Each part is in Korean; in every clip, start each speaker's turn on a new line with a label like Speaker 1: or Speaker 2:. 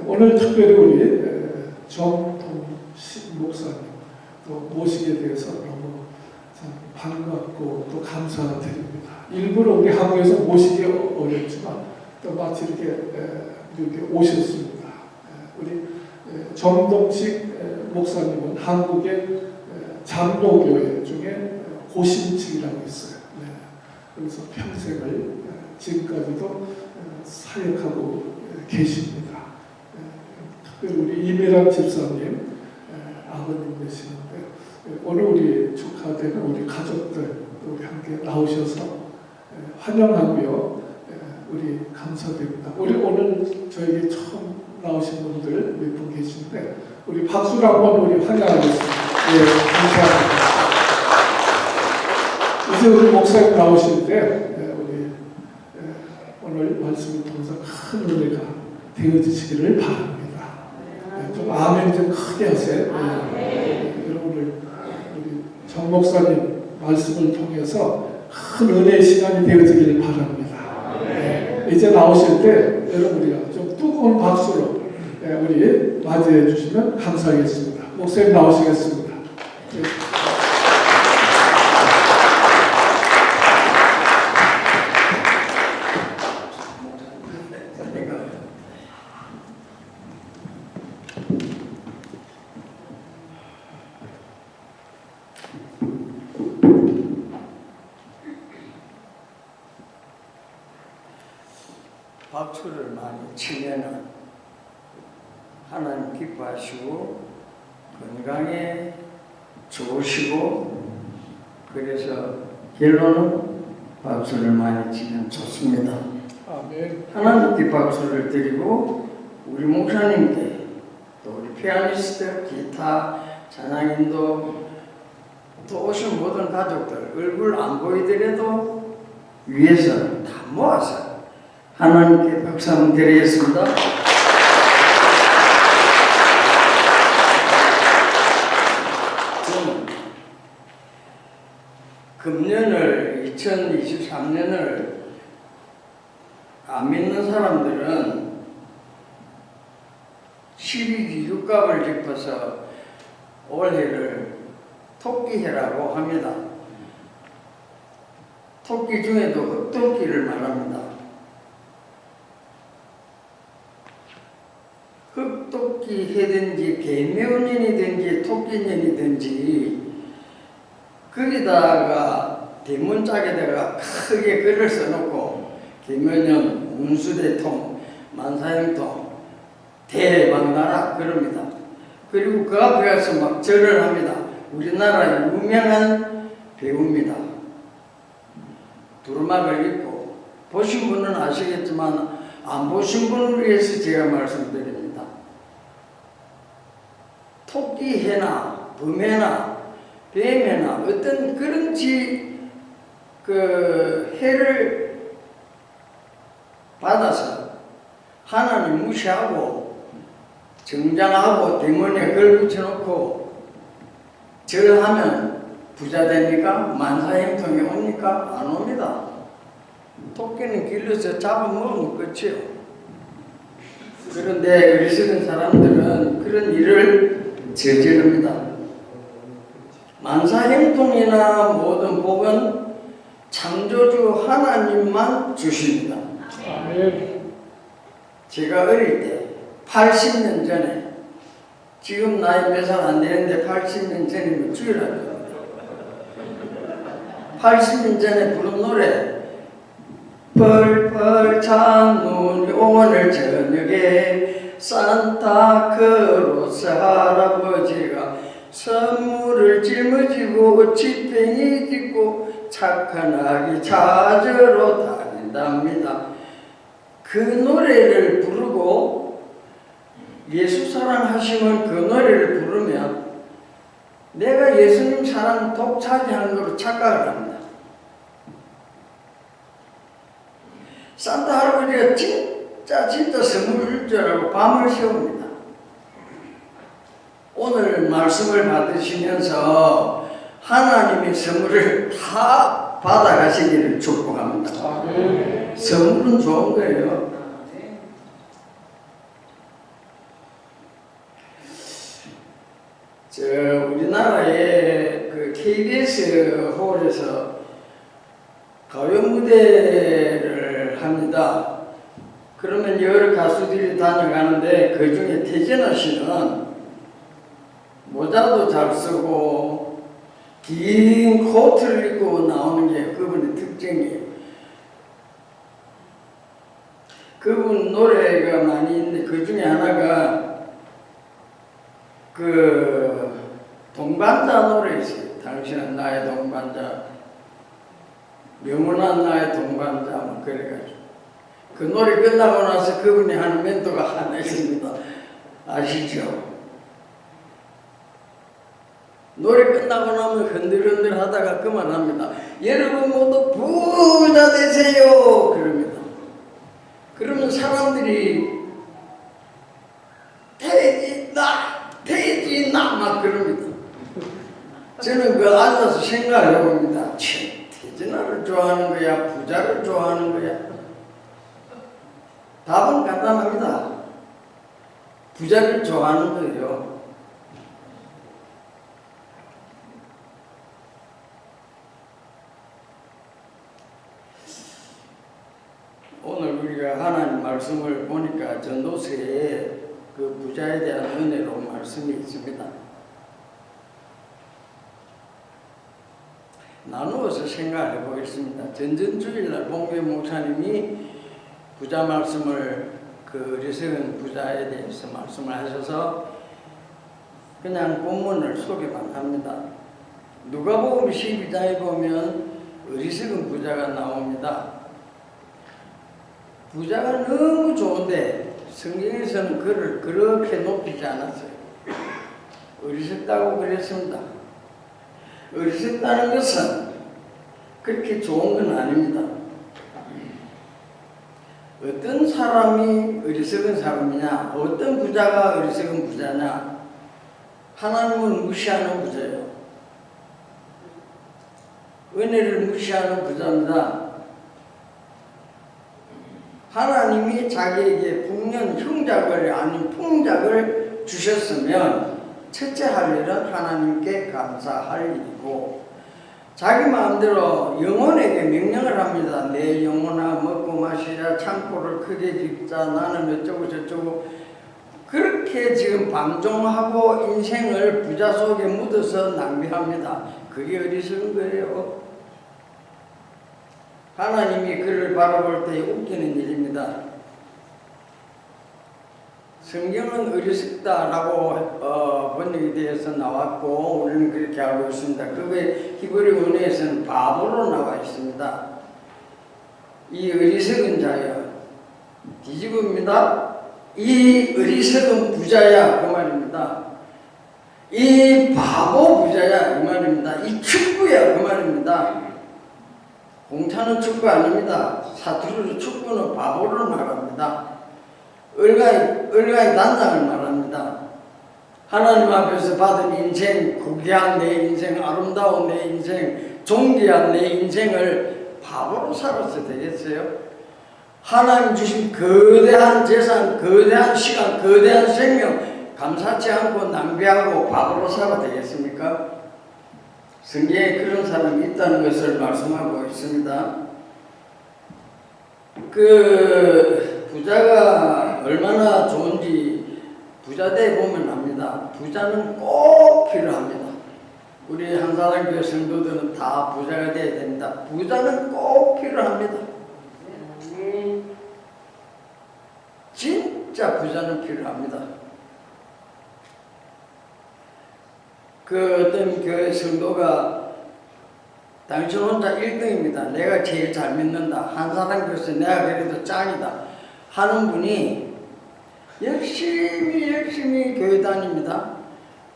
Speaker 1: 오늘 특별히 우리 정동식 목사님 또 모시게 돼서 너무 참 반갑고 또 감사드립니다. 일부러 우리 한국에서 모시기 어렵지만 또 마치 이렇게 오셨습니다. 우리 정동식 목사님은 한국의 장로교회 중에 고신층이라고 있어요. 그래서 평생을 지금까지도 사역하고 계십니다. 특별히 우리 이미란 집사님 아버님 되시는데 오늘 우리 축하되는 우리 가족들 우리 함께 나오셔서 환영하고요. 우리 감사드립니다. 우리 오늘 저에게 처음 나오신 분들 몇 분 계신데 우리 박수로 한번 우리 환영하겠습니다. 감사합니다. 이제 우리 목사님 나오실 때 우리 오늘 말씀을 통해서 큰 은혜가 되어지시기를 바랍니다. 좀 아멘 좀 크게 하세요. 여러분들 우리 정 목사님 말씀을 통해서 큰 은혜의 시간이 되어지기를 바랍니다. 이제 나오실 때 여러분 우리가 좀 뜨거운 박수로 우리 맞이해 주시면 감사하겠습니다. 목사님 나오시겠습니다.
Speaker 2: 박수를 많이 치면은 하나님 기뻐하시고 건강에 좋으시고 그래서 결론은 박수를 많이 치면 좋습니다.
Speaker 1: 아멘.
Speaker 2: 하나님께 박수를 드리고 우리 목사님께 또 우리 피아니스트, 기타, 찬양인도 또 오신 모든 가족들 얼굴 안 보이더라도 위에서 다 모아서 하나님께 박수 한번 드리겠습니다. 저는 금년을 2023년을 안 믿는 사람들은 12기죽값을 짚어서 올해를 토끼해라고 합니다. 토끼 중에도 흑토끼를 말합니다. 흑토끼 해든지 개묘년이든지 토끼년이든지 거기다가 대문짝에다가 크게 글을 써놓고 개묘년 운수대통 만사형통 대박나라 그럽니다. 그리고 그 앞에 가서 막 절을 합니다. 우리나라 유명한 배우입니다. 두루마기를 입고 보신 분은 아시겠지만 안 보신 분을 위해서 제가 말씀드립니다. 토끼해나 범해나 뱀해나 어떤 그런 해를 받아서 하나님 무시하고 정장하고 대문에 글 붙여놓고 절하면 부자 됩니까? 만사형통이 옵니까? 안 옵니다. 토끼는 길러서 잡아먹으면 끝이요. 그런데 어리석은 사람들은 그런 일을 저지릅니다. 만사형통이나 모든 복은 창조주 하나님만 주십니다. 제가 어릴 때 80년 전에 지금 나이 몇 살 안 되는데 80년 전이면 주일학교입니다. 80년 전에 부른 노래 펄펄 찬 눈이 오늘 저녁에 산타크로스 할아버지가 선물을 짊어지고 지팽이 짚고 착한 아기 찾으러 다닌답니다. 그 노래를 부르고 예수 사랑하시면 그 노래를 부르면 내가 예수님 사랑 독차지한 거로 착각을 합니다. 산타 할아버지가 진짜 선물을 줄 알고 밤을 새웁니다. 오늘 말씀을 받으시면서 하나님의 선물을 다 받아가시기를 축복합니다. 선물은 좋은 거예요. 우리나라의 그 KBS 홀에서 가요 무대를 합니다. 그러면 여러 가수들이 다녀가는데 그 중에 태진아 씨는 모자도 잘 쓰고 긴 코트를 입고 나오는 게 그분의 특징이에요. 그분 노래가 많이 있는데 그 중에 하나가 그 동반자 노래 있어요. 당신은 나의 동반자, 영원한 나의 동반자, 뭐 그래가지고 그 노래 끝나고 나서 그분이 하는 멘트가 하나 있습니다. 아시죠? 노래 끝나고 나면 흔들흔들 하다가 그만합니다. 여러분 모두 부자 되세요! 그럽니다. 그러면 사람들이 태진아 막 그럽니다. 저는 그 앉아서 생각을 해봅니다. 태진아를 좋아하는 거야? 부자를 좋아하는 거야? 답은 간단합니다. 부자를 좋아하는 거예요. 오늘 우리가 하나님 말씀을 보니까 전도서에 그 부자에 대한 은혜로운 말씀이 있습니다. 나누어서 생각해 보겠습니다. 전전주일날 봉규 목사님이 부자 말씀을 그 어리석은 부자에 대해서 말씀을 하셔서 그냥 본문을 소개만 합니다. 누가복음 12장에 보면 어리석은 부자가 나옵니다. 부자가 너무 좋은데 성경에서는 그를 그렇게 높이지 않았어요. 어리석다고 그랬습니다. 어리석다는 것은 그렇게 좋은 건 아닙니다. 어떤 사람이 어리석은 사람이냐, 어떤 부자가 어리석은 부자냐, 하나님을 무시하는 부자예요. 은혜를 무시하는 부자입니다. 하나님이 자기에게 북년 흉작을 아닌 풍작을 주셨으면 첫째 할 일은 하나님께 감사할 일이고, 자기 마음대로 영혼에게 명령을 합니다. 내 영혼아 먹고 마시자, 창고를 크게 짓자, 나는 어쩌고 저쩌고. 그렇게 지금 방종하고 인생을 부자 속에 묻어서 낭비합니다. 그게 어리석은 거예요. 하나님이 그를 바라볼 때 웃기는 일입니다. 성경은 어리석다라고 번역이 되어서 나왔고 우리는 그렇게 알고 있습니다. 그게 히브리 원어에서는 바보로 나와 있습니다. 이 어리석은 자여, 뒤집읍니다. 이 어리석은 부자야 그 말입니다. 이 바보 부자야 그 말입니다. 이 축구야 그 말입니다. 공차는 축구 아닙니다. 사투리로 축구는 바보를 말합니다. 얼가의 단장을 말합니다. 하나님 앞에서 받은 인생, 고귀한 내 인생, 아름다운 내 인생, 존귀한 내 인생을 바보로 살아서 되겠어요? 하나님 주신 거대한 재산, 거대한 시간, 거대한 생명 감사치 않고 낭비하고 바보로 살아 되겠습니까? 성경에 그런 사람이 있다는 것을 말씀하고 있습니다. 그 부자가 얼마나 좋은지 부자대에 보면 압니다. 부자는 꼭 필요합니다. 우리 한사랑교회 성도들은 다 부자가 되어야 됩니다. 부자는 꼭 필요합니다. 진짜 부자는 필요합니다. 그 어떤 교회 성도가 당신 혼자 1등입니다. 내가 제일 잘 믿는다. 한사랑교회에서 내가 그래도 짱이다. 하는 분이 열심히 교회 다닙니다.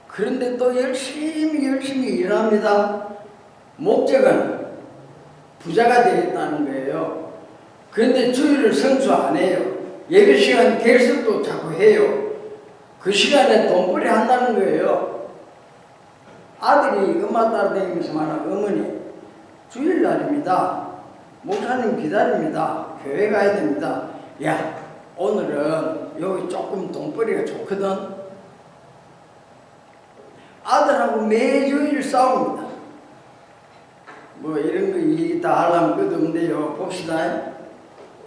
Speaker 2: 그런데 또 열심히 일합니다. 목적은 부자가 되겠다는 거예요. 그런데 주일을 성수 안 해요. 예배 시간 결석도 자꾸 해요. 그 시간에 돈벌이 한다는 거예요. 아들이 엄마 따라다니면서 말하는 어머니 주일날입니다. 목사님 기다립니다. 교회 가야 됩니다. 야, 오늘은 여기 조금 돈벌이가 좋거든. 사단하고 매주일 싸웁니다. 뭐 이런 거 이 다 하려면 끝없는데요. 봅시다.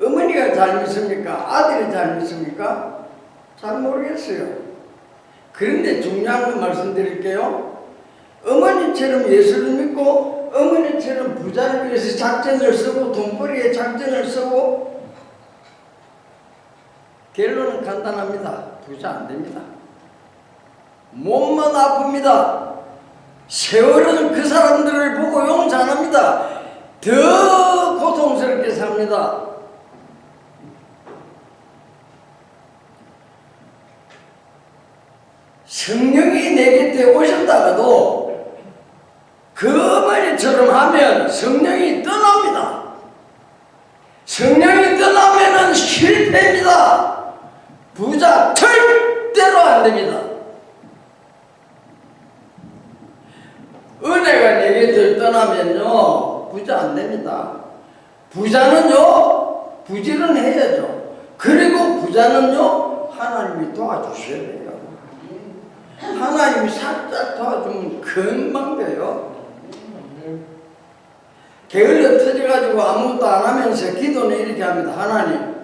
Speaker 2: 어머니가 잘 믿습니까? 아들이 잘 믿습니까? 잘 모르겠어요. 그런데 중요한 거 말씀드릴게요. 어머니처럼 예수를 믿고 어머니처럼 부자를 위해서 작전을 쓰고 돈벌이에 작전을 쓰고 결론은 간단합니다. 부자 안 됩니다. 몸만 아픕니다. 세월은 그 사람들을 보고 용서 안 합니다. 더 고통스럽게 삽니다. 성령이 내 곁에 오셨다가도 그 어머니처럼 하면 성령이 떠납니다. 성령이 떠나면은 실패입니다. 부자 절대로 안 됩니다. 은혜가 내 곁을 떠나면요 부자 안 됩니다. 부자는요 부지런해야죠. 그리고 부자는요 하나님이 도와주셔야 돼요. 하나님이 살짝 도와주면 금방 돼요. 게을러 터져가지고 아무것도 안 하면서 기도는 이렇게 합니다. 하나님,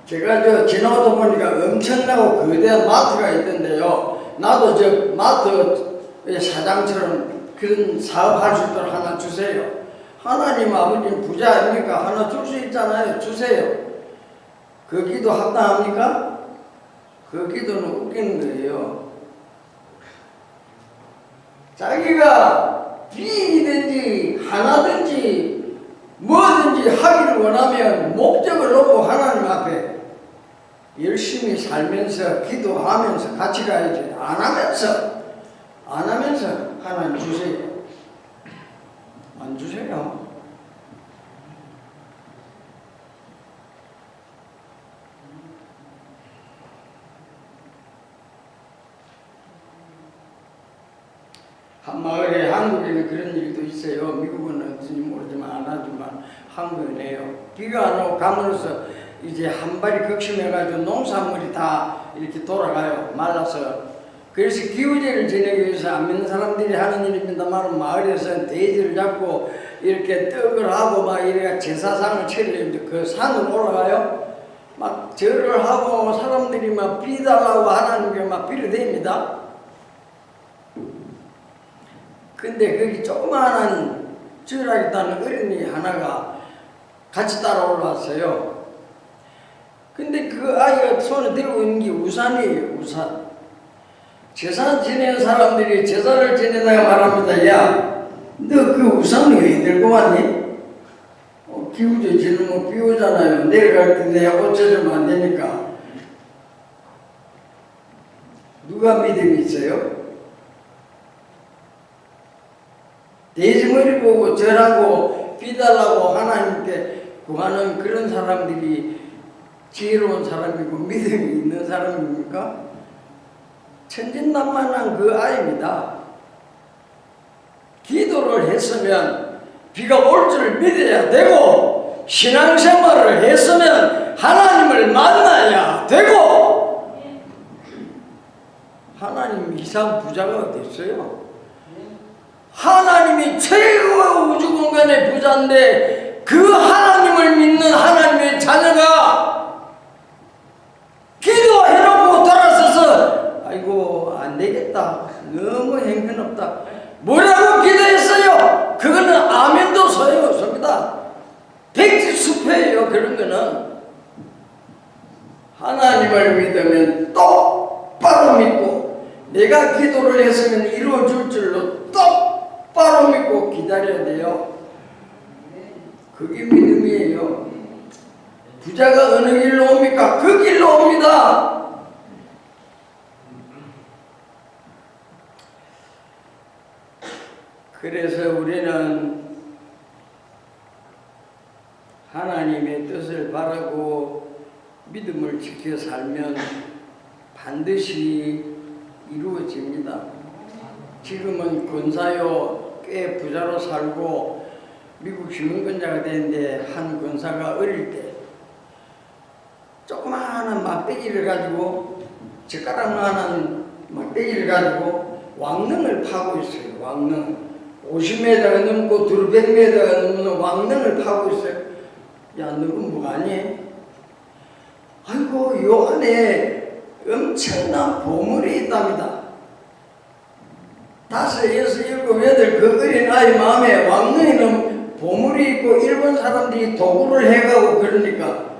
Speaker 2: 제가 지나오다 보니까 엄청나고 거대한 마트가 있던데요. 나도 저 마트 사장처럼 그런 사업할 수 있도록 하나 주세요. 하나님 아버지 부자 아닙니까? 하나 줄 수 있잖아요. 주세요. 그 기도 합당합니까? 그 기도는 웃기는 거예요. 자기가 비이든지 하나든지 뭐든지 하기를 원하면 목적을 놓고 하나님 앞에 열심히 살면서 기도하면서 같이 가야지. 안 하면서 하나님 주세요. 안 주세요. 한 마을에 한국에는 그런 일도 있어요. 미국은 어떤지 모르지만 안 하지만 한국은 해요. 비가 안 오고 감으로써 이제 한 발이 극심해가지고 농산물이 다 이렇게 돌아가요. 말라서. 그래서 기후제를 지내기 위해서 안 믿는 사람들이 하는 일입니다만 마을에서 돼지를 잡고 이렇게 떡을 하고 막 이래가 제사상을 차리는데 그 산으로 올라가요. 막 절을 하고 사람들이 막 비달라고 하나님께 막 빌어댑니다. 근데 거기 조그마한 절하겠다는 어린이 하나가 같이 따라 올라왔어요. 근데 그 아이가 손에 들고 있는 게 우산이에요. 우산. 제사 지내는 사람들이 제사를 지내다가 말합니다. 야, 너 그 우산을 왜 들고 왔니? 기우제 지르면 비 오잖아요. 내려갈 때 내가 옷 젖으면 안 되니까. 누가 믿음이 있어요? 돼지머리 보고 절하고 비달라고 하나님께 구하는 그런 사람들이 지혜로운 사람이고 믿음이 있는 사람입니까? 천진난만한 그 아이입니다. 기도를 했으면 비가 올 줄 믿어야 되고 신앙생활을 했으면 하나님을 만나야 되고 하나님 이상 부자가 어디 있어요? 하나님이 최고의 우주공간의 부자인데 그 하나님을 믿는 하나님의 자녀가 기도해놓고 돌아서서 아이고 안 되겠다 너무 행편없다 뭐라고 기도했어요? 그거는 아멘도 소용없습니다. 백지수표예요. 그런 거는 하나님을 믿으면 똑바로 믿고 내가 기도를 했으면 이루어질 줄로 똑바로 믿고 기다려야 돼요. 그게 믿음이에요. 부자가 어느 길로 옵니까? 그 길로 옵니다. 그래서 우리는 하나님의 뜻을 바라고 믿음을 지켜 살면 반드시 이루어집니다. 지금은 권사요 꽤 부자로 살고 미국 시민권자가 되는데 한 권사가 어릴 때 조그마한 막대기를 가지고 젓가락만한 막대기를 가지고 왕릉을 파고 있어요. 왕릉 50m가 넘고 200m가 넘는 왕릉을 파고 있어요. 야, 너는 뭐하니? 아이고, 요 안에 엄청난 보물이 있답니다. 5, 6, 7, 8 그 어린 아이 마음에 왕릉에는 보물이 있고 일본 사람들이 도구를 해가고 그러니까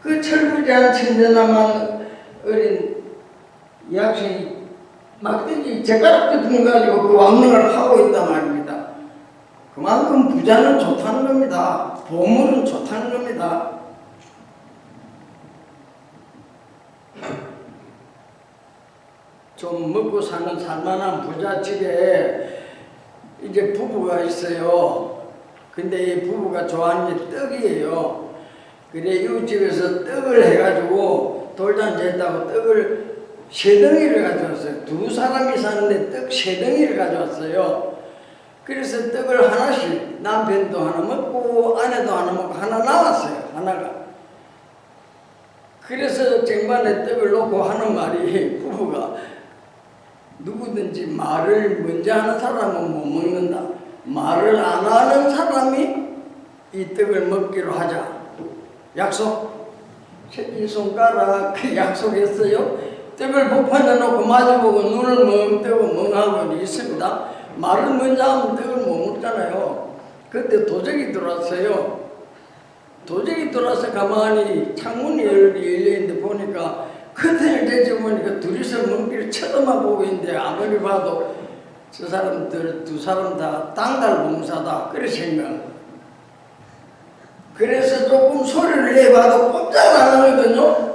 Speaker 2: 그 철부지한 천재나만 어린 이 학생이 막든지 젓가락 같은 거 가지고 그 왕릉을 파고 있단 말입니다. 그만큼 부자는 좋다는 겁니다. 보물은 좋다는 겁니다. 좀 먹고 사는 살만한 부잣집에 이제 부부가 있어요. 근데 이 부부가 좋아하는 게 떡이에요. 그래 이 집에서 떡을 해가지고 돌잔치 했다고 떡을 3덩이를 가져왔어요. 2사람이 사는데 떡 3덩이를 가져왔어요. 그래서 떡을 하나씩 남편도 하나 먹고 아내도 하나 먹고 하나 남았어요. 하나가. 그래서 쟁반에 떡을 놓고 하는 말이 부부가 누구든지 말을 먼저 하는 사람은 못 먹는다. 말을 안 하는 사람이 이 떡을 먹기로 하자. 약속? 새끼손가락 그 약속했어요. 떡을 복판에 놓고 마주보고 눈을 멍 뜨고 멍하고 있습니다. 말을 먼저 하면 떡을 못 먹잖아요. 그때 도적이 들어왔어요. 도적이 들어와서 가만히 창문이 열려있는데 보니까 커튼을 대지 보니까 둘이서 먼길을 쳐다만 보고 있는데 아무리 봐도 저 사람들 2사람 다 땅달 봉사다 그래 생각. 그래서 조금 소리를 내봐도 꼼짝 안 하거든요.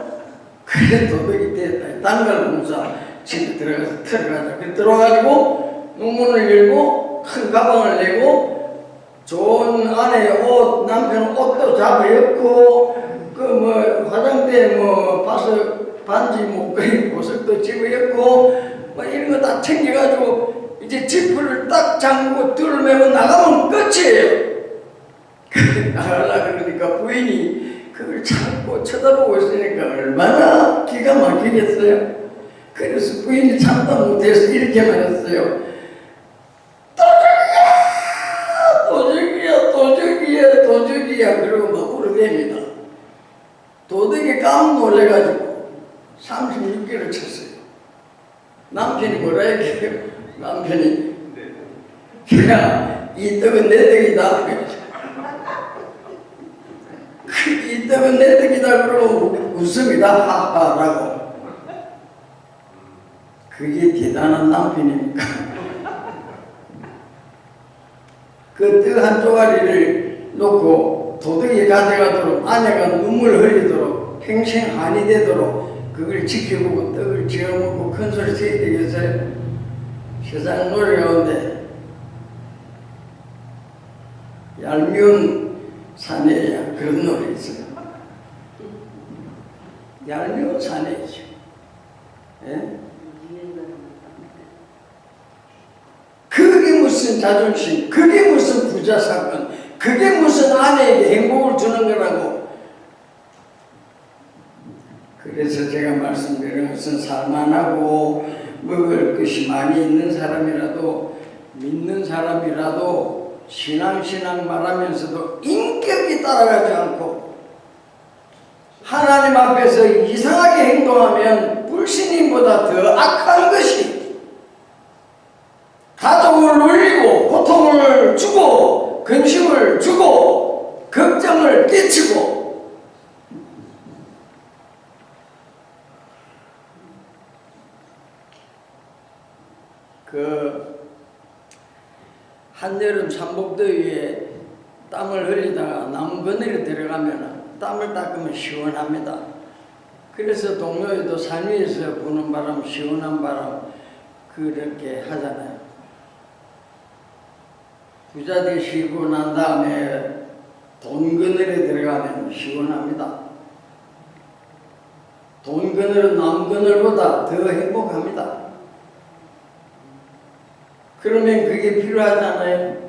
Speaker 2: 그래 도둑이 됐다. 땅달 봉사 집에 들어가자. 그 들어가지고 문을 열고 큰 가방을 내고 좋은 아내 옷, 남편 옷도 잡아 입고 그 뭐 화장대 뭐 반지 목걸이 보석도 집어 입고 뭐 이런 거 다 챙겨가지고 이제 지퍼를 딱 잠그고 뚫을 매고 나가면 끝이에요. 나가려고 그러니까 부인이 그걸 참고 쳐다보고 있으니까 얼마나 기가 막히겠어요. 그래서 부인이 참다 못해서 이렇게 말했어요. 도적이야 그러고 막 울어댑니다. 도둑이 깜 놀래가지고 36개를 쳤어요. 남편이 뭐라 했게요? 남편이 야, 이 떡은 내 떡이다. 이 떡은 내 떡이다 그러고 웃습니다. 하하라고. 그게 대단한 남편입니까? 그 떡 한 조가리를 놓고 도둑이 가져가도록 아내가 눈물 흘리도록 평생 한이 되도록 그걸 지켜보고 떡을 지어먹고 큰 소리 쳐야 되겠어요? 세상 노래 가운데 얄미운 사내야 그런 노래 있어요. 얄미운 사내이죠. 예? 그게 무슨 자존심, 그게 무슨 부자 사건, 그게 무슨 아내에게 행복을 주는 거라고. 그래서 제가 말씀드린 것은 살만하고 먹을 것이 많이 있는 사람이라도 믿는 사람이라도 신앙 말하면서도 인격이 따라가지 않고 하나님 앞에서 이상하게 행동하면 불신임보다 더 악한 것이 가족을 울리고 고통을 주고 근심을 주고 걱정을 끼치고 그 한여름 삼복더위에 땀을 흘리다가 나무 그늘에 들어가면 땀을 닦으면 시원합니다. 그래서 동료에도 산 위에서 부는 바람, 시원한 바람 그렇게 하잖아요. 부자 되시고 난 다음에 돈 그늘에 들어가면 시원합니다. 돈 그늘은 나무 그늘보다 더 행복합니다. 그러면 그게 필요하잖아요.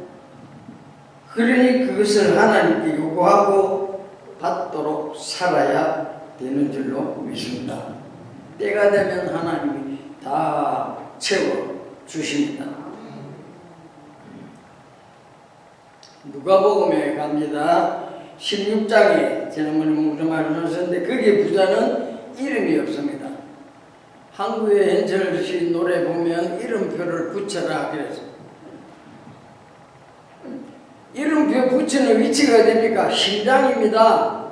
Speaker 2: 그러니 그것을 하나님께 요구하고 받도록 살아야 되는 줄로 믿습니다. 때가 되면 하나님이 다 채워 주십니다. 누가복음에 갑니다. 16장에 지난번에 묵념하셨는데 거기에 부자는 이름이 없습니다. 한국의 현철 씨 노래 보면 이름표를 붙여라 그래서 이름표 붙이는 위치가 됩니까? 심장입니다.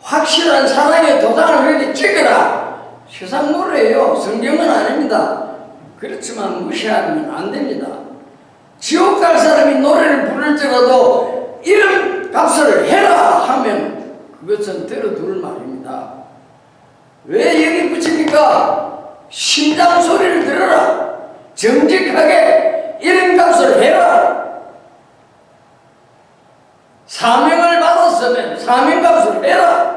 Speaker 2: 확실한 사랑의 도장을 여기 찍어라. 세상 노래예요. 성경은 아닙니다. 그렇지만 무시하면 안 됩니다. 지옥 갈 사람이 노래를 부를지라도 이름 값을 해라 하면 그것은 들어둘 말입니다. 왜 여기 붙입니까? 심장 소리를 들어라. 정직하게 이름 값을 해라. 사명을 받았으면 사명 값을 해라.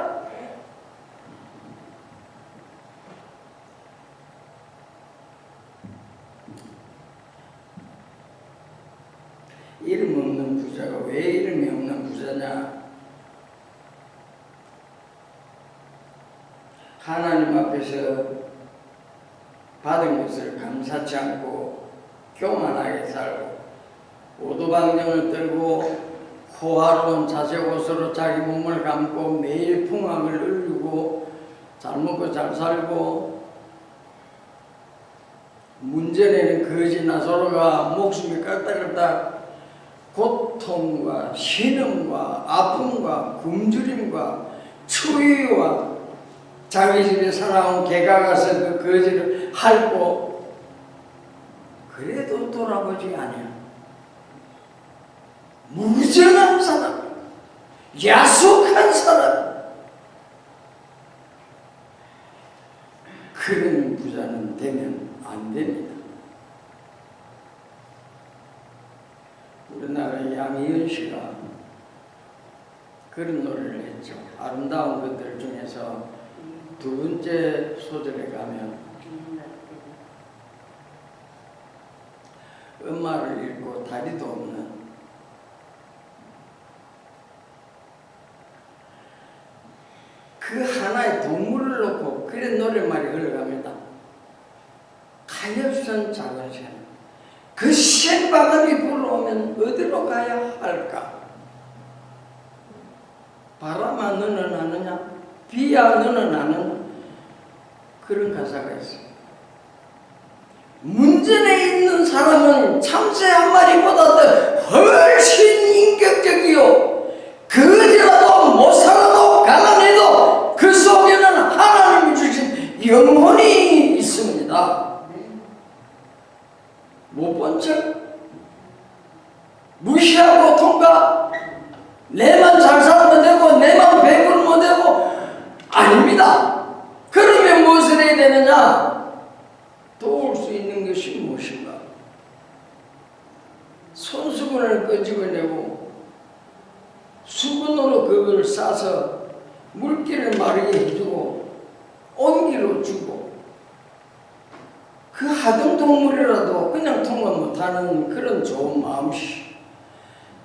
Speaker 2: 이름 없는 부자가 왜 이름이 없는 부자냐? 하나님 앞에서 받은 것을 감사치 않고 교만하게 살고 오도방정을 들고 호화로운 자색옷으로 자기 몸을 감고 매일 풍악을 울리고 잘 먹고 잘 살고 문전에는 거지 나서로가 목숨이 깔딱깔딱 고통과 신음과 아픔과 굶주림과 추위와 자기 집에 살아온 개가 가서 그 거지를 핥고 그래도 돌아보지 아니야. 무정한 사람, 야속한 사람, 그런 부자는 되면 안 됩니다. 우리나라의 양희은 씨가 그런 노래를 했죠. 아름다운 것들 중에서 두 번째 소절에 가면 엄마를 잃고 다리도 없는 그 하나의 동물을 놓고 그런 노랫말이 흘러갑니다. 가엾은 작은 새 그 쇳바람이 불어오면 어디로 가야 할까? 바람아 너는 아느냐? 비야 너는 아느냐? 그런 가사가 있어요. 문전에 있는 사람은 참새 한 마리보다도 훨씬 인격적이요. 그지라도 못 살아도 가난해도 그 속에는 하나님이 주신 영혼이 있습니다. 못 본 척? 무시하고 통과? 내만 잘 살면 되고 내만 배부르면 되고 아닙니다. 그러면 무엇을 해야 되느냐? 도울 수 있는 것이 무엇인가? 손수건을 끄집어내고 수건으로 그걸 싸서 물기를 마르게 해주고 온기로 주고 그 하등 동물이라도 그냥 통과 못하는 그런 좋은 마음씨.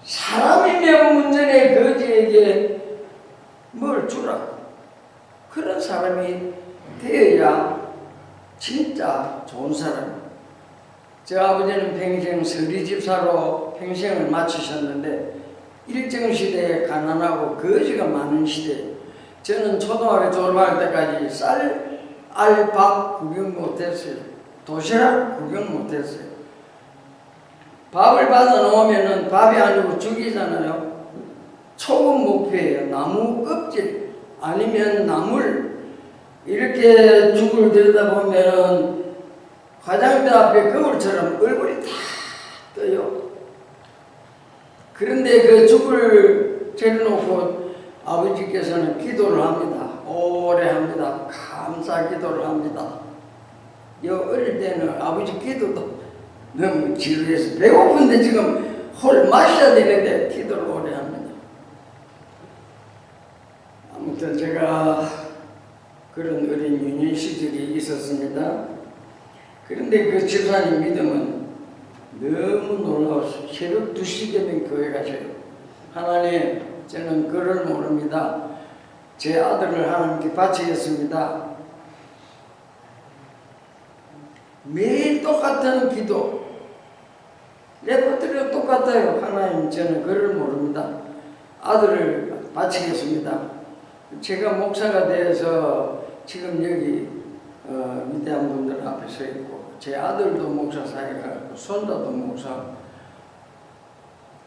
Speaker 2: 사람이면 문전의 거지에게 뭘 주라. 그런 사람이 되어야 진짜 좋은 사람. 제 아버지는 평생 서리집사로 평생을 마치셨는데 일정시대에 가난하고 거지가 많은 시대. 저는 초등학교 졸업할 때까지 쌀, 알, 밥 구경 못했어요. 도시락 구경 못했어요. 밥을 받아 놓으면은 밥이 아니고 죽이잖아요. 초급 목표예요. 나무 껍질 아니면 나물 이렇게 죽을 들여다보면은 화장대 앞에 거울처럼 얼굴이 다 떠요. 그런데 그 죽을 재려놓고 아버지께서는 기도를 합니다. 오래 합니다. 감사 기도를 합니다. 어릴 때는 아버지 기도도 너무 지루해서 배고픈데 지금 홀 마셔야 되는데 기도를 오래 합니다. 아무튼 제가 그런 어린 유년 시절이 있었습니다. 그런데 그 집사님 믿음은 너무 놀라웠어요. 새벽 2시 되면 교회 가셔요. 하나님, 저는 글을 모릅니다. 제 아들을 하나님께 바치겠습니다. 매일 똑같은 기도. 레퍼토리가 똑같아요. 하나님, 저는 그를 모릅니다. 아들을 바치겠습니다. 제가 목사가 되어서 지금 여기 위대한 분들 앞에 서 있고, 제 아들도 목사 사이가, 손자도 목사.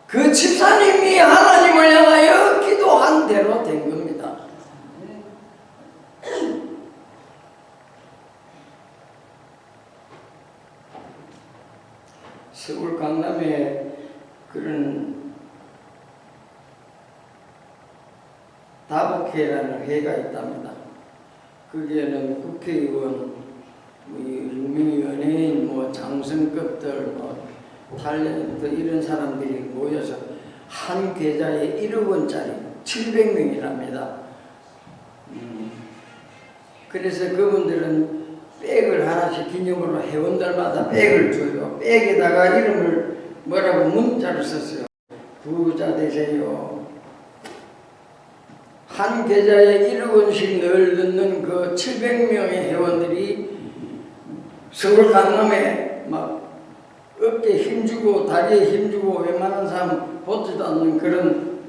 Speaker 2: 그 집사님이 하나님을 향하여 기도한 대로 된 겁니다. 서울 강남에 그런 다복회라는 회가 있답니다. 거기에는 국회의원, 유명 연예인, 장성급들, 탤런트 이런 사람들이 모여서 한 계좌에 1억 원짜리 700명이랍니다. 그래서 그분들은 백을 하나씩 기념으로 회원들마다 백을 줘요. 백에다가 이름을 뭐라고 문자를 썼어요. 부자 되세요. 한 계좌에 1억 원씩 늘 넣는 그 700명의 회원들이 서울 강남에 막 어깨에 힘주고 다리에 힘주고 웬만한 사람 보지도 않는 그런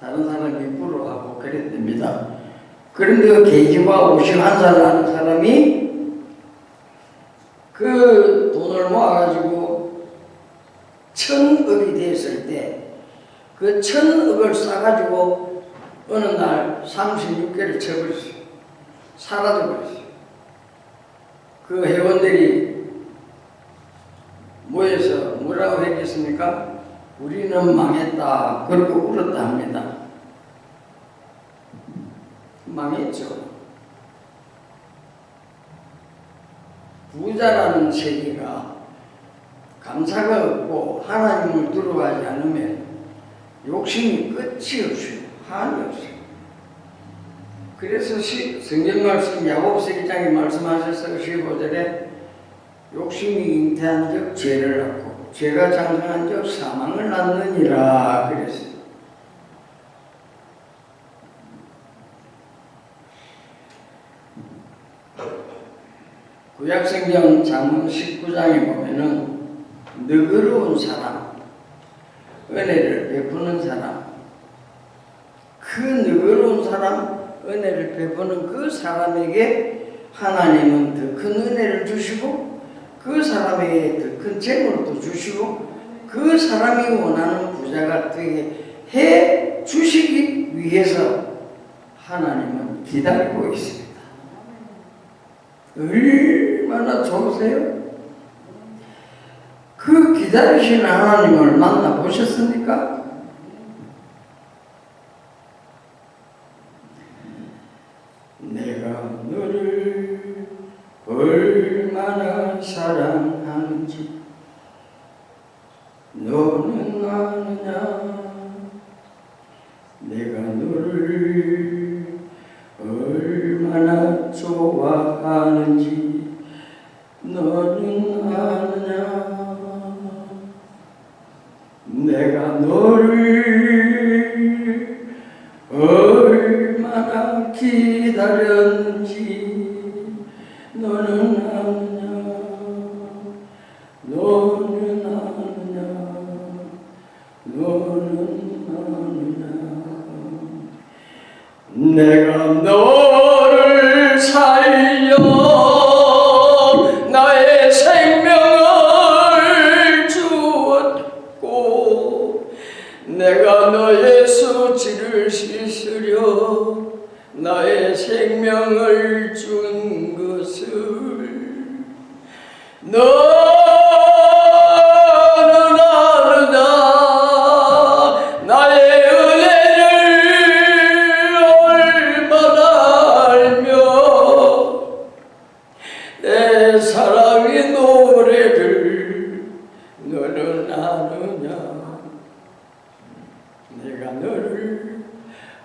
Speaker 2: 다른 사람이 부러워하고 그랬답니다. 그런데 계집아 51살 하는 사람이 그 돈을 모아가지고 1000억이 됐을 때 그 1000억을 싸가지고 어느 날 36개를 쳐버렸어요. 사라져버렸어요. 그 회원들이 모여서 뭐라고 했겠습니까? 우리는 망했다. 그러고 울었다 합니다. 망했죠. 부자라는 세계가 감사가 없고 하나님을 두려워하지 않으면 욕심이 끝이 없어요. 한이 없어요. 그래서 성경 말씀 야고보서 1장에 말씀하셔서 15절에 욕심이 잉태한 적 죄를 낳고 죄가 장성한 적 사망을 낳느니라 그랬어요. 구약성경 잠언 19장에 보면은 너그러운 사람, 은혜를 베푸는 사람, 그 너그러운 사람, 은혜를 베푸는 그 사람에게 하나님은 더 큰 은혜를 주시고 그 사람에게 더 큰 재물도 주시고 그 사람이 원하는 부자가 되게 해 주시기 위해서 하나님은 기다리고 있습니다. 얼마나 좋으세요? 그 기다리시는 하나님을 만나보셨습니까? 내가 너를 얼마나 사랑하는지 너는 아느냐? 내가 너를 얼마나 좋아하는지 너는 아느냐? 내가 너를 얼마나 기다렸는지 너는 아느냐? 너는 아느냐? 너는 아느냐? 내가 너를 살려 나의 생명을 주었고 내가 너의 수치를 씻으려 나의 생명을 준 것을 너는 아느냐? 나의 은혜를 얼마나 알며 내 사랑의 노래를 너는 아느냐? 내가 너를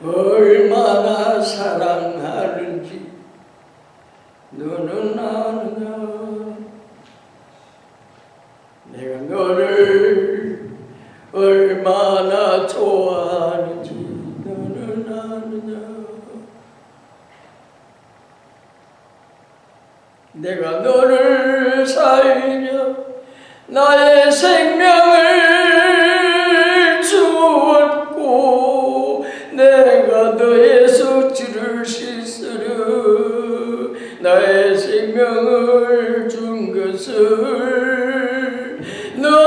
Speaker 2: 얼마나 사랑하는지 너는 아느냐? 내가 너를 얼마나 좋아하는지 너는 아느냐? 내가 너를 살려 나의 생명을 주었고 내가 너의 속죄를 씻으려 나의 생명을 준 것을 너는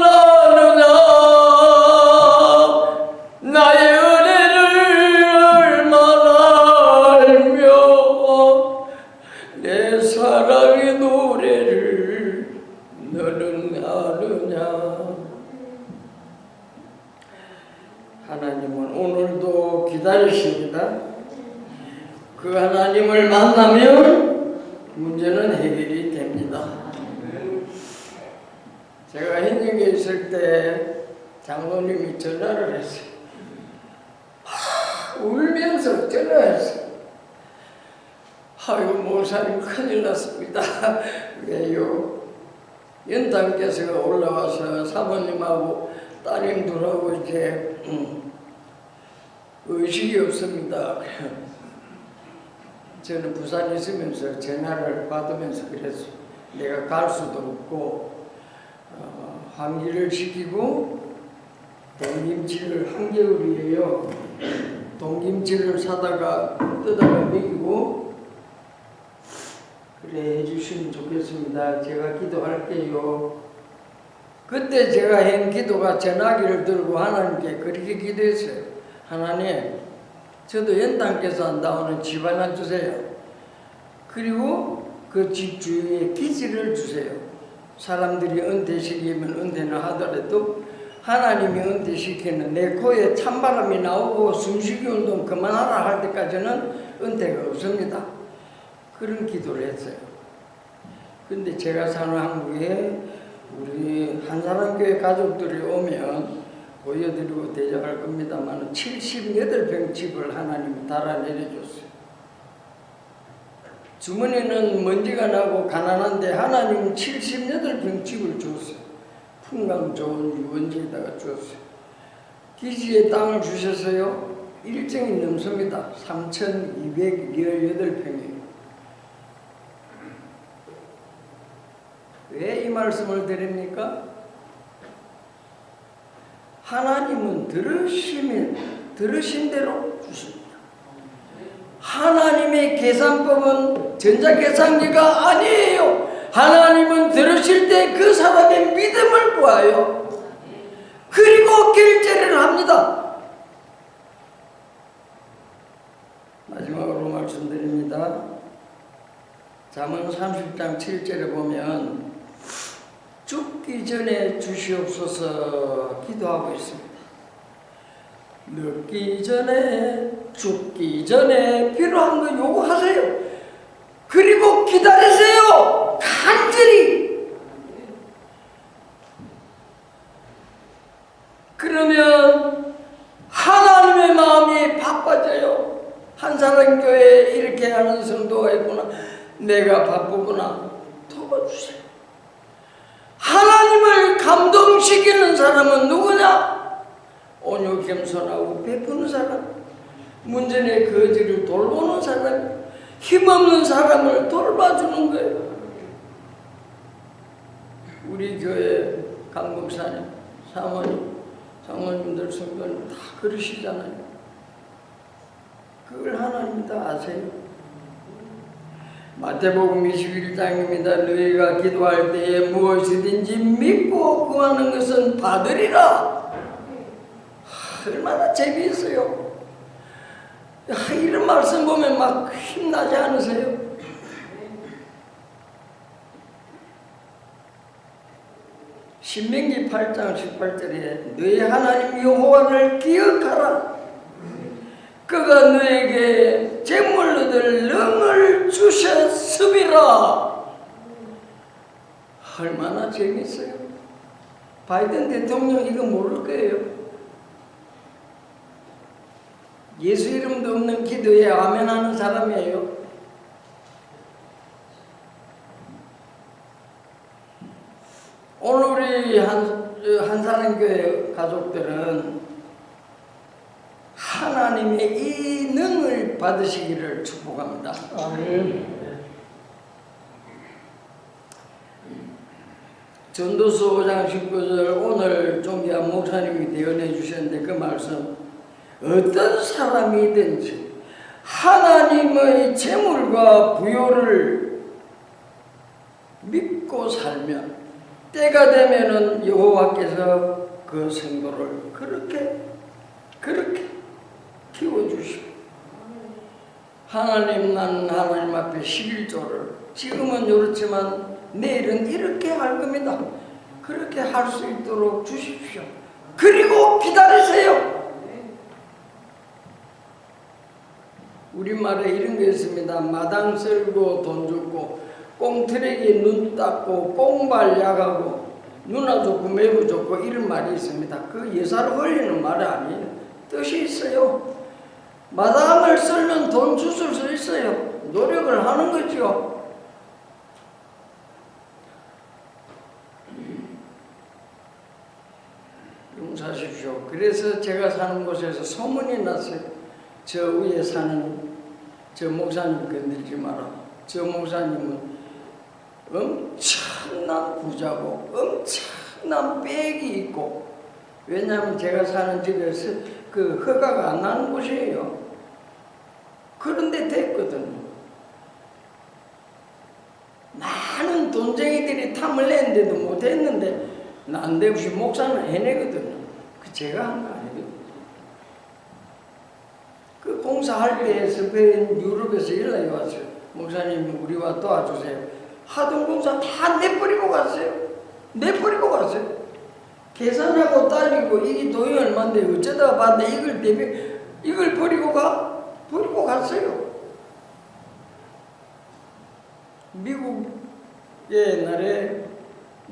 Speaker 2: 아느냐 나의 은혜를 얼마나 알며 내 사랑의 노래를 너는 아느냐. 하나님은 오늘도 기다리십니다. 그 하나님을 만나면 문제는 해결이 됩니다. 제가 현역에 있을 때 장로님이 전화를 했어요. 울면서 전화했어요. 아이고 목사님 큰일 났습니다. 왜요? 연단께서가 올라와서 사모님하고 따님들하고 이제 의식이 없습니다. 저는 부산에 있으면서 전화를 받으면서 그랬어요. 내가 갈 수도 없고 환기를 시키고 동김치를 한겨울이에요. 동김치를 사다가 뜯어가 먹이고 그래 해주시면 좋겠습니다. 제가 기도할게요. 그때 제가 한 기도가 전화기를 들고 하나님께 그렇게 기도했어요. 하나님, 저도 연단께서 나오는 집 하나 주세요. 그리고 그 집 주위에 기지를 주세요. 사람들이 은퇴시키면 은퇴는 하더라도 하나님이 은퇴시키는 내 코에 찬바람이 나오고 숨쉬기 운동 그만하라 할 때까지는 은퇴가 없습니다. 그런 기도를 했어요. 근데 제가 사는 한국에 우리 한사람교회 가족들이 오면 보여드리고 대접할 겁니다만 78평 집을 하나님이 달아내려줬어요. 주머니는 먼지가 나고 가난한데 하나님은 78평 집을 줬어요. 풍광 좋은 유원지에다가 줬어요. 기지에 땅을 주셔서요. 일정이 넘습니다. 3,218평이에요. 왜 이 말씀을 드립니까? 하나님은 들으신 대로 주십니다. 하나님의 계산법은 전자계산기가 아니에요. 하나님은 들으실 때 그 사람의 믿음을 보아요. 그리고 결제를 합니다. 마지막으로 말씀드립니다. 잠언 30장 7절에 보면 죽기 전에 주시옵소서 기도하고 있습니다. 늙기 전에 죽기 전에 필요한 거 요구하세요. 그리고 기다리세요. 간절히. 그러면 하나님의 마음이 바빠져요. 한사람교회에 이렇게 하는 성도가 있구나. 내가 바쁘구나. 도와주세요. 하나님을 감동시키는 사람은 누구냐? 온유 겸손하고 베푸는 사람, 문전의 거지를 돌보는 사람, 힘없는 사람을 돌봐주는 거예요. 우리 교회 강목사님, 사모님들 성도님 다 그러시잖아요. 그걸 하나님 다 아세요. 마태복음 21장입니다. 너희가 기도할 때에 무엇이든지 믿고 구하는 것은 받으리라. 얼마나 재미있어요. 이런 말씀 보면 막 힘나지 않으세요? 신명기 8장 18절에 너희 하나님 여호와를 기억하라. 그가 너에게 재물 얻을 능을 주셨음이라. 얼마나 재밌어요. 바이든 대통령 이거 모를 거예요. 예수 이름도 없는 기도에 아멘 하는 사람이에요. 오늘 우리 한사람교회 가족들은 하나님의 이 능을 받으시기를 축복합니다.
Speaker 1: 아멘.
Speaker 2: 전도서 5장 19절 오늘 존귀한 목사님이 대언해 주셨는데 그 말씀, 어떤 사람이든지 하나님의 재물과 부요를 믿고 살면 때가 되면은 여호와께서 그 성도를 그렇게 키워주시고, 하나님, 난 하나님 앞에 11조를 지금은 이렇지만 내일은 이렇게 할 겁니다. 그렇게 할 수 있도록 주십시오. 그리고 기다리세요. 우리말에 이런 게 있습니다. 마당 쓸고 돈 주고, 꽁트레기 눈 닦고, 꽁발 약하고, 누나 좋고 매부 좋고, 이런 말이 있습니다. 그 예사를 흘리는 말이 아니에요. 뜻이 있어요. 마당을 쓸면 돈 주실 수 있어요. 노력을 하는 거죠. 용서하십시오. 그래서 제가 사는 곳에서 소문이 났어요. 저 위에 사는 저 목사님 건들지 마라. 저 목사님은 엄청난 부자고 엄청난 빽이 있고, 왜냐하면 제가 사는 집에서 그 허가가 안 나는 곳이에요. 그런데 됐거든요. 많은 돈쟁이들이 탐을 냈는데도 못했는데 난데없이 목사는 해내거든요. 그 제가 한 거 아니거든요. 그 공사할 때 스페인 유럽에서 연락이 왔어요. 목사님 우리와 도와주세요. 하던 공사 다 내버리고 갔어요. 내버리고 갔어요. 계산하고 따지고 이게 돈이 얼마인데 어쩌다가 봤는데 이걸 버리고 갔어요. 미국 옛날에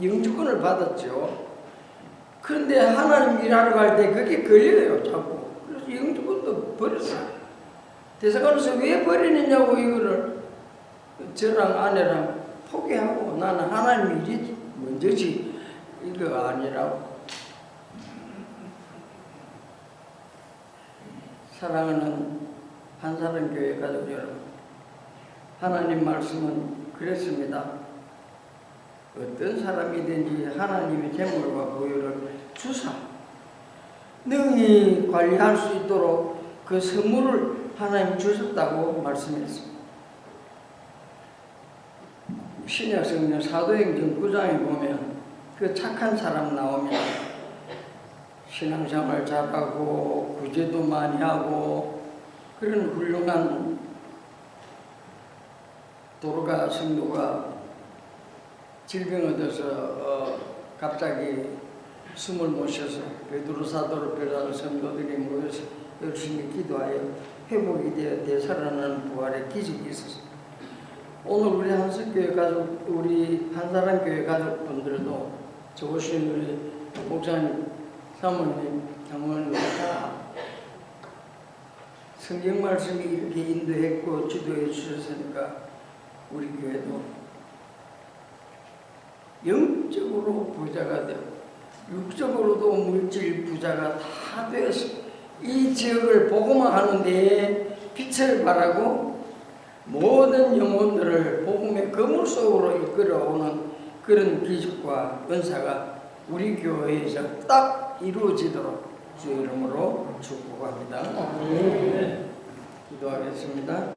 Speaker 2: 영주권을 받았죠. 그런데 하나님 일하러 갈 때 그게 걸려요, 자꾸. 그래서 영주권도 버렸어요. 대사관에서 왜 버리느냐고 이거를 저랑 아내랑 포기하고, 나는 하나님 일이 먼저지 이거 아니라고. 사랑하는 한사람 교회 가족 여러분, 하나님 말씀은 그랬습니다. 어떤 사람이든지 하나님의 재물과 부유를 주사 능히 관리할 수 있도록 그 선물을 하나님 주셨다고 말씀했습니다. 신약성경 사도행전 9장에 보면 그 착한 사람 나오면 신앙생활 잘하고 구제도 많이 하고 그런 훌륭한 도로가 성도가 질병 얻어서 갑자기 숨을 못 쉬어서 베드로 사도로 변한 성도들이 모여서 열심히 기도하여 회복이 되어 되살아나는 부활의 기적이 있었습니다. 오늘 우리 한석교회 가족, 우리 한사람 교회 가족분들도 좋으신 우리 목사님, 사모님, 장모님 다 성경 말씀이 이렇게 인도했고 지도해 주셨으니까 우리 교회도 영적으로 부자가 되고 육적으로도 물질 부자가 다 되어서 이 지역을 복음화 하는 데에 빛을 발하고 모든 영혼들을 복음의 그물 속으로 이끌어오는 그런 기적과 은사가 우리 교회에서 딱 이루어지도록 주의 이름으로 축복합니다. 기도하겠습니다.